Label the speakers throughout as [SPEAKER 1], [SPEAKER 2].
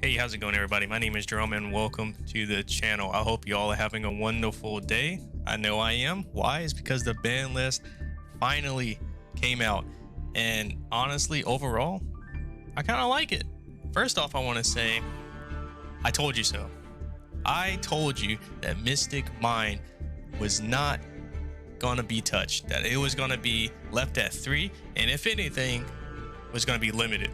[SPEAKER 1] Hey, how's it going, everybody? My name is Jerome, and welcome to the channel. I hope you all are having a wonderful day. I know I am. Why? It's because the ban list finally came out, and honestly, overall, I kind of like it. First off, I want to say, I told you so. I told you that Mystic Mine was not gonna be touched, that it was gonna be left at 3, and if anything, was gonna be limited.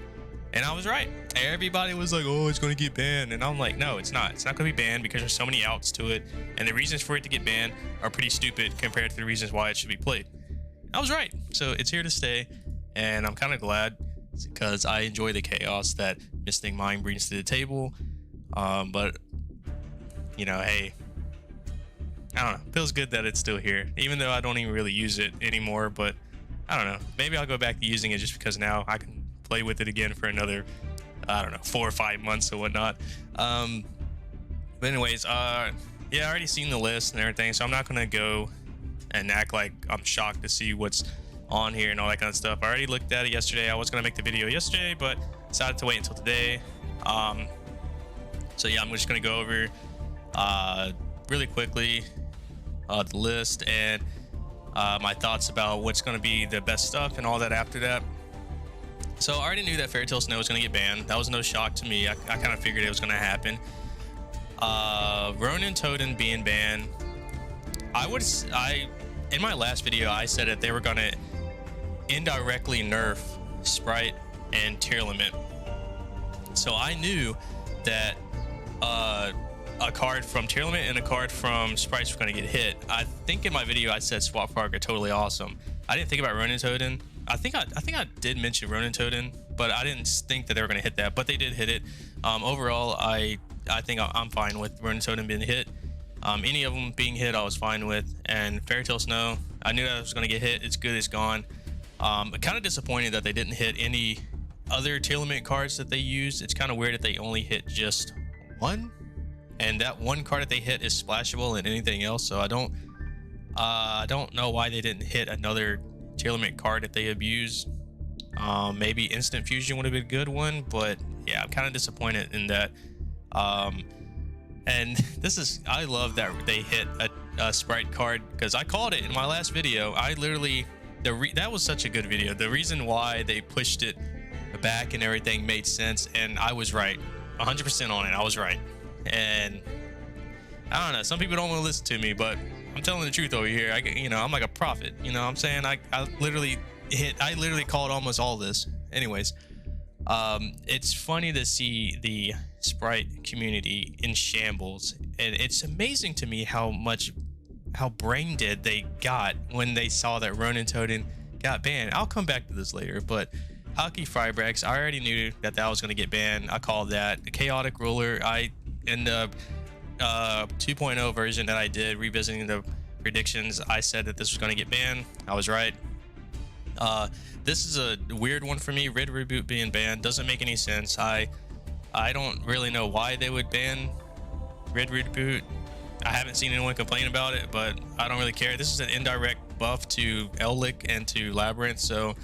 [SPEAKER 1] And I was right. Everybody was like, oh, it's going to get banned. And I'm like, no, it's not. It's not going to be banned because there's so many outs to it. And the reasons for it to get banned are pretty stupid compared to the reasons why it should be played. I was right. So it's here to stay. And I'm kind of glad because I enjoy the chaos that Mystic Mine brings to the table. But, you know, hey, I don't know. Feels good that it's still here, even though I don't even really use it anymore. But I don't know. Maybe I'll go back to using it just because now I can play with it again for another, I don't know, 4 or 5 months or whatnot. But anyways, yeah, I already seen the list and everything, so I'm not gonna go and act like I'm shocked to see what's on here and all that kind of stuff. I already looked at it yesterday. I was gonna make the video yesterday, but decided to wait until today. So yeah, I'm just gonna go over really quickly the list and my thoughts about what's gonna be the best stuff and all that after that. So I already knew that Fairy Tale Snow was going to get banned. That was no shock to me. I kind of figured it was going to happen. Ronin Totem being banned. In my last video, I said that they were going to indirectly nerf Sprite and Tier Limit. So I knew that a card from Tier Limit and a card from Sprites were going to get hit. I think in my video I said Swap Park are totally awesome. I didn't think about Ronin Totem. I think I did mention Ronin Totem, but I didn't think that they were going to hit that, but they did hit it. Overall, I think I'm fine with Ronin Totem being hit. Any of them being hit, I was fine with. And Fairy Tale Snow, I knew that it was going to get hit. It's good, it's gone. Kind of disappointed that they didn't hit any other Tier Limit cards that they used. It's kind of weird that they only hit just one, and that one card that they hit is splashable and anything else. So I don't know why they didn't hit another Tier Limit card that they abuse. Maybe Instant Fusion would have been a good one, but yeah, I'm kind of disappointed in that. And I love that they hit a Sprite card because I called it in my last video. I literally, that was such a good video. The reason why they pushed it back and everything made sense, and I was right, 100% on it. I was right, and I don't know. Some people don't want to listen to me, but I'm telling the truth over here. I'm like a prophet. You know what I'm saying? I literally called almost all this. Anyways, it's funny to see the Sprite community in shambles, and it's amazing to me how brain dead they got when they saw that Ronin Totem got banned. I'll come back to this later, but Hockey Fibrax, I already knew that was going to get banned. I called that. The Chaotic Ruler, in the 2.0 version that I did, revisiting the predictions, I said that this was going to get banned. I was right. This is a weird one for me. Red Reboot being banned doesn't make any sense. I don't really know why they would ban Red Reboot. I haven't seen anyone complain about it, but I don't really care. This is an indirect buff to Ellic and to Labyrinth, so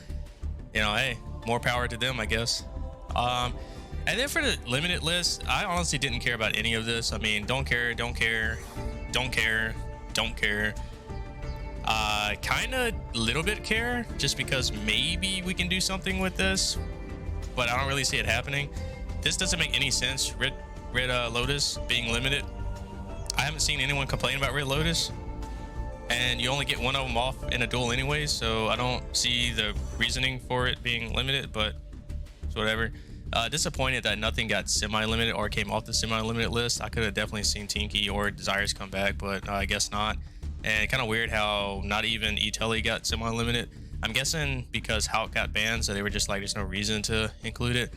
[SPEAKER 1] you know, hey, more power to them, I guess. And then for the limited list, I honestly didn't care about any of this. I mean, don't care. Kind of little bit care, just because maybe we can do something with this, but I don't really see it happening. This doesn't make any sense. Red Lotus being limited. I haven't seen anyone complain about Red Lotus, and you only get one of them off in a duel anyways, so I don't see the reasoning for it being limited, but it's whatever. Disappointed that nothing got semi-limited or came off the semi-limited list. I could have definitely seen Tinky or Desires come back, but I guess not. And kind of weird how not even Etelli got semi-limited. I'm guessing because Hulk got banned, so they were just like, there's no reason to include it.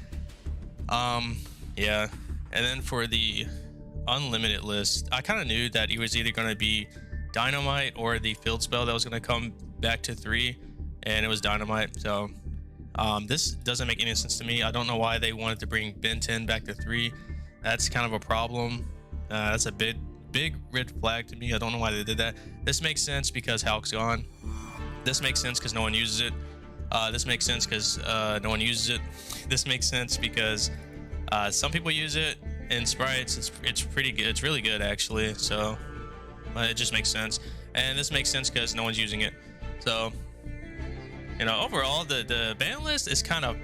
[SPEAKER 1] Yeah. And then for the unlimited list, I kind of knew that it was either going to be Dynamite or the Field Spell that was going to come back to 3, and it was Dynamite. So this doesn't make any sense to me. I don't know why they wanted to bring Ben 10 back to 3. That's kind of a problem. That's a big red flag to me. I don't know why they did that. This makes sense because Hulk's gone. This makes sense because no one uses it. This makes sense because no one uses it. This makes sense because Some people use it in sprites. It's pretty good. It's really good actually. So it just makes sense, and this makes sense because no one's using it. So overall the ban list is kind of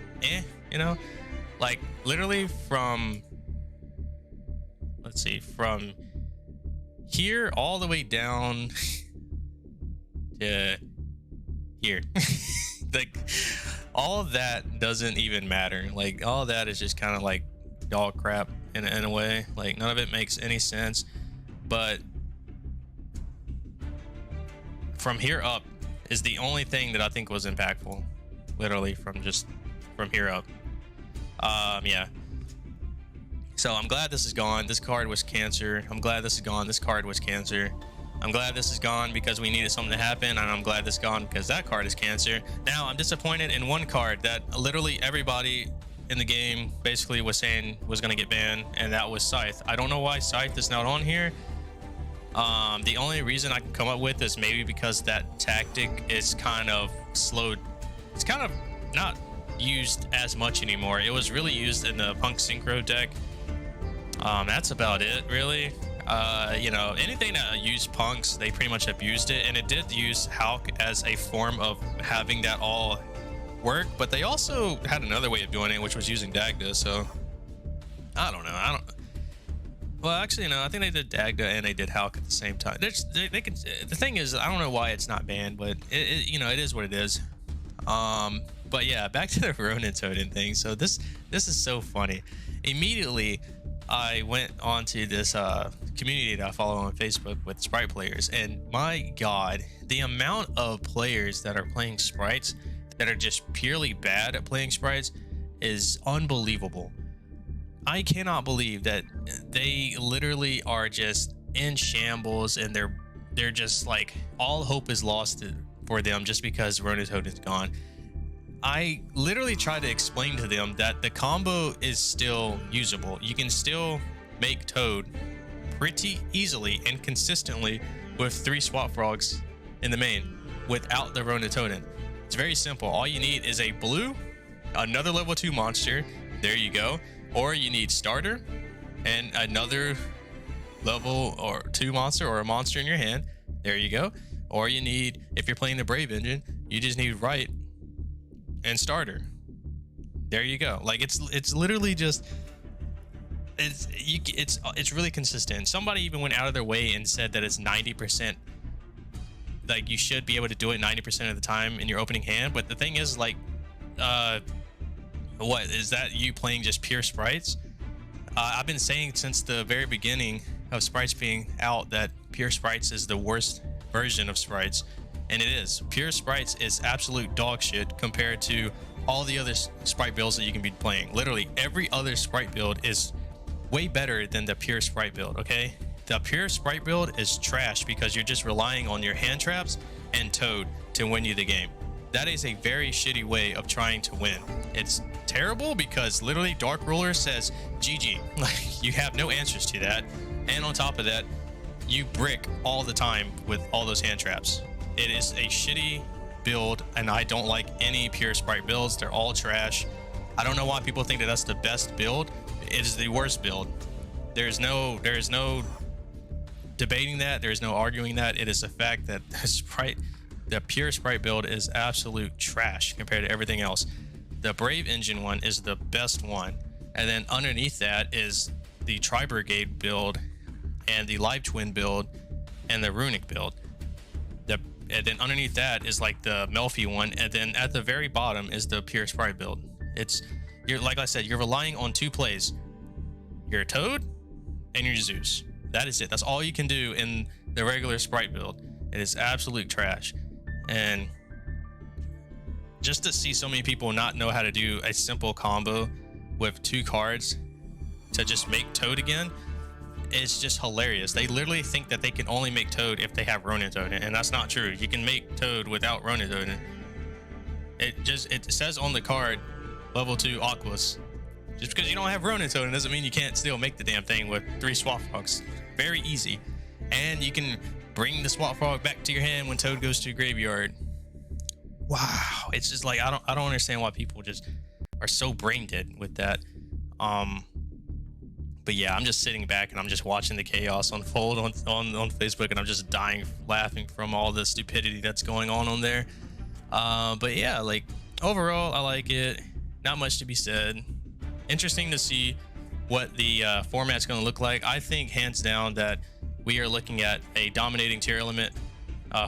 [SPEAKER 1] like literally from, let's see, from here all the way down to here. Like all of that doesn't even matter. Like all of that is just kind of like dog crap in a way. Like none of it makes any sense. But from here up is the only thing that I think was impactful, literally from here up. Yeah, so I'm glad this is gone. This card was cancer. I'm glad this is gone. This card was cancer. I'm glad this is gone because we needed something to happen, and I'm glad this is gone because that card is cancer. Now I'm disappointed in one card that literally everybody in the game basically was saying was going to get banned, and that was Scythe. I don't know why Scythe is not on here. The only reason I can come up with is maybe because that tactic is kind of slowed. It's kind of not used as much anymore. It was really used in the Punk Synchro deck. That's about it, really. Anything that used punks, they pretty much abused it, and it did use Hulk as a form of having that all work, but they also had another way of doing it, which was using Dagda. So I don't know. Well, actually, no, I think they did Dagda and they did Hulk at the same time. They could. The thing is, I don't know why it's not banned, but it is what it is. But yeah, back to the Ronin Totem thing. So this is so funny. Immediately, I went onto this community that I follow on Facebook with Sprite players, and my God, the amount of players that are playing sprites that are just purely bad at playing sprites is unbelievable. I cannot believe that they literally are just in shambles, and they're just like all hope is lost for them just because Ronin Totem is gone. I literally tried to explain to them that the combo is still usable. You can still make Toad pretty easily and consistently with 3 Swap Frogs in the main without the Ronin Totem. It's very simple. All you need is a blue, another level 2 monster. There you go. Or you need starter and another level or 2 monster or a monster in your hand. There you go. Or you need, if you're playing the Brave Engine, you just need Right and starter. There you go. Like it's literally just it's really consistent. Somebody even went out of their way and said that it's 90%. Like you should be able to do it 90% of the time in your opening hand. But the thing is, like, what is that? You playing just pure sprites? I've been saying since the very beginning of sprites being out that pure sprites is the worst version of sprites. And it is. Pure sprites is absolute dog shit compared to all the other sprite builds that you can be playing. Literally every other sprite build is way better than the pure sprite build, okay? The pure sprite build is trash because you're just relying on your hand traps and Toad to win you the game. That is a very shitty way of trying to win. It's terrible because literally Dark Ruler says GG. Like, you have no answers to that. And on top of that, you brick all the time with all those hand traps. It is a shitty build, and I don't like any pure sprite builds. They're all trash. I don't know why people think that that's the best build. It is the worst build. There is no debating that. There is no arguing that. It is a fact that the pure sprite build is absolute trash compared to everything else. The Brave Engine one is the best one, and then underneath that is the Tri-Brigade build and the Live Twin build and the Runic build. And then underneath that is like the Melfi one, and then at the very bottom is the pure sprite build. You're like I said, you're relying on 2 plays: your Toad and your Zeus. That is it. That's all you can do in the regular sprite build. It is absolute trash. And just to see so many people not know how to do a simple combo with 2 cards to just make Toad again, it's just hilarious. They literally think that they can only make Toad if they have Ronin Totem, and that's not true. You can make Toad without Ronin Totem. It says on the card level 2 Aquas. Just because you don't have Ronin Totem doesn't mean you can't still make the damn thing with 3 Swap Frogs. Very easy. And you can bring the Swap Frog back to your hand when Toad goes to your graveyard. Wow. It's just like I don't understand why people just are so brain dead with that. But yeah, I'm just sitting back and I'm just watching the chaos unfold on Facebook, and I'm just dying laughing from all the stupidity that's going on there. But yeah, like overall, I like it. Not much to be said. Interesting to see what the format's going to look like. I think hands down that we are looking at a dominating tier element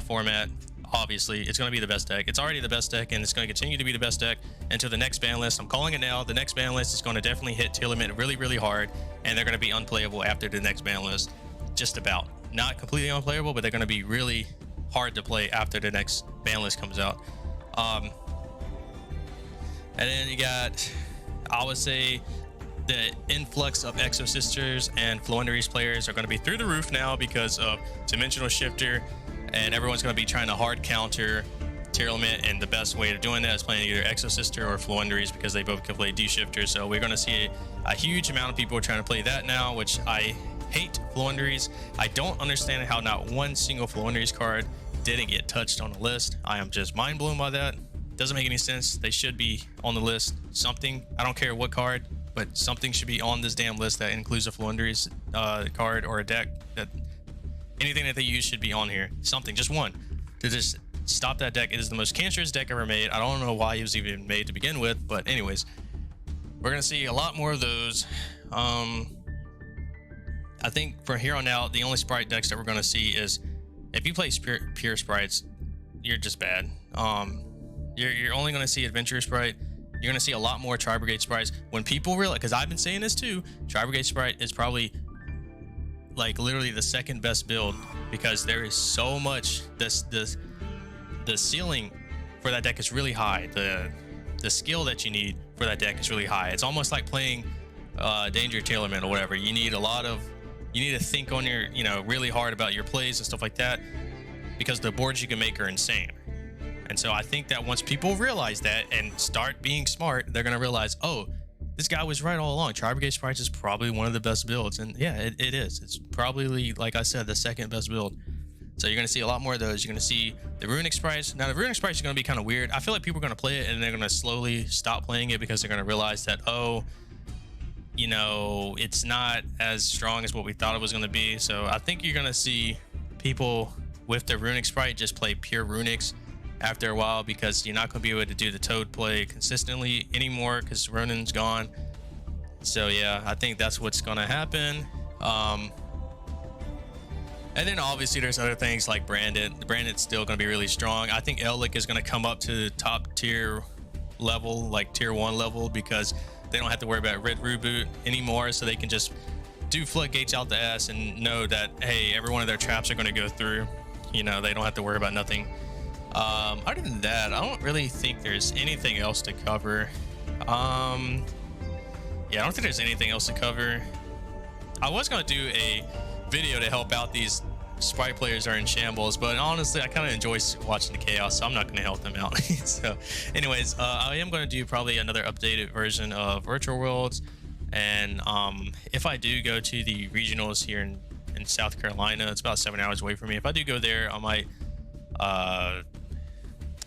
[SPEAKER 1] format. Obviously, it's going to be the best deck. It's already the best deck, and it's going to continue to be the best deck until the next ban list. I'm calling it now. The next ban list is going to definitely hit tier limit really, really hard, and they're going to be unplayable after the next ban list. Just about. Not completely unplayable, but they're going to be really hard to play after the next ban list comes out. And then you got, I would say, the influx of Exo Sisters and Floowandereeze players are going to be through the roof now because of Dimensional Shifter, and everyone's going to be trying to hard counter tier limit, and the best way of doing that is playing either Exo Sister or Floowandereeze because they both can play D-Shifter. So we're going to see a huge amount of people trying to play that now, which I hate Floowandereeze. I don't understand how not one single Floowandereeze card didn't get touched on the list. I am just mind blown by that. Doesn't make any sense. They should be on the list. Something, I don't care what card, but something should be on this damn list that includes a Floowandereeze card or a deck. That anything that they use should be on here. Something, just one, to just stop that deck. It is the most cancerous deck ever made. I don't know why it was even made to begin with, but anyways, we're gonna see a lot more of those. I think from here on out, the only sprite decks that we're gonna see is if you play pure sprites, you're just bad. You're only gonna see Adventurer Sprite. You're gonna see a lot more Tri-Brigade sprites. When people realize, because I've been saying this too, Tri-Brigade Sprite is probably like literally the second best build because there is so much. The ceiling for that deck is really high. The skill that you need for that deck is really high. It's almost like playing Danger Tailorman or whatever. You need to think on your, really hard about your plays and stuff like that, because the boards you can make are insane. And so I think that once people realize that and start being smart, they're going to realize, oh, this guy was right all along. Tri-Brigade Sprites is probably one of the best builds. And yeah, it is. It's probably, like I said, the second best build. So you're going to see a lot more of those. You're going to see the Runic Sprites. Now, the Runic Sprites are going to be kind of weird. I feel like people are going to play it and they're going to slowly stop playing it because they're going to realize that, oh, it's not as strong as what we thought it was going to be. So I think you're going to see people with the Runic Sprite just play pure Runics after a while, because you're not going to be able to do the Toad play consistently anymore because Ronin's gone. So yeah, I think that's what's going to happen. And then obviously there's other things like Branded. Branded's still going to be really strong. I think Ellic is going to come up to the top tier level, like tier 1 level, because they don't have to worry about Red Reboot anymore. So they can just do floodgates out the ass and know that, hey, every one of their traps are going to go through. They don't have to worry about nothing. Other than that, I don't really think there's anything else to cover. Yeah, I don't think there's anything else to cover. I was going to do a video to help out these sprite players that are in shambles, but honestly, I kind of enjoy watching the chaos, so I'm not going to help them out. So anyways, I am going to do probably another updated version of Virtual Worlds. And if I do go to the regionals here in South Carolina, it's about 7 hours away from me. If I do go there, I might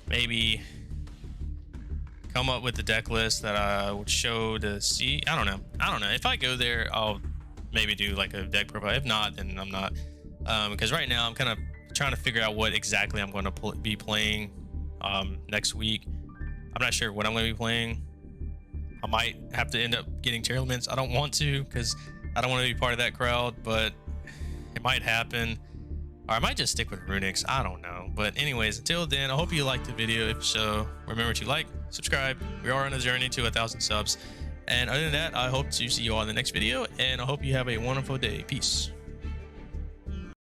[SPEAKER 1] maybe come up with the deck list that I would show to see. I don't know. If I go there, I'll maybe do like a deck profile. If not, then I'm not. Because right now I'm kind of trying to figure out what exactly I'm going to be playing next week. I'm not sure what I'm going to be playing. I might have to end up getting tier elements. I don't want to, because I don't want to be part of that crowd, but it might happen. Or I might just stick with Runics. I don't know. But anyways, until then, I hope you liked the video. If so, remember to like, subscribe. We are on a journey to 1,000 subs. And other than that, I hope to see you all in the next video. And I hope you have a wonderful day. Peace.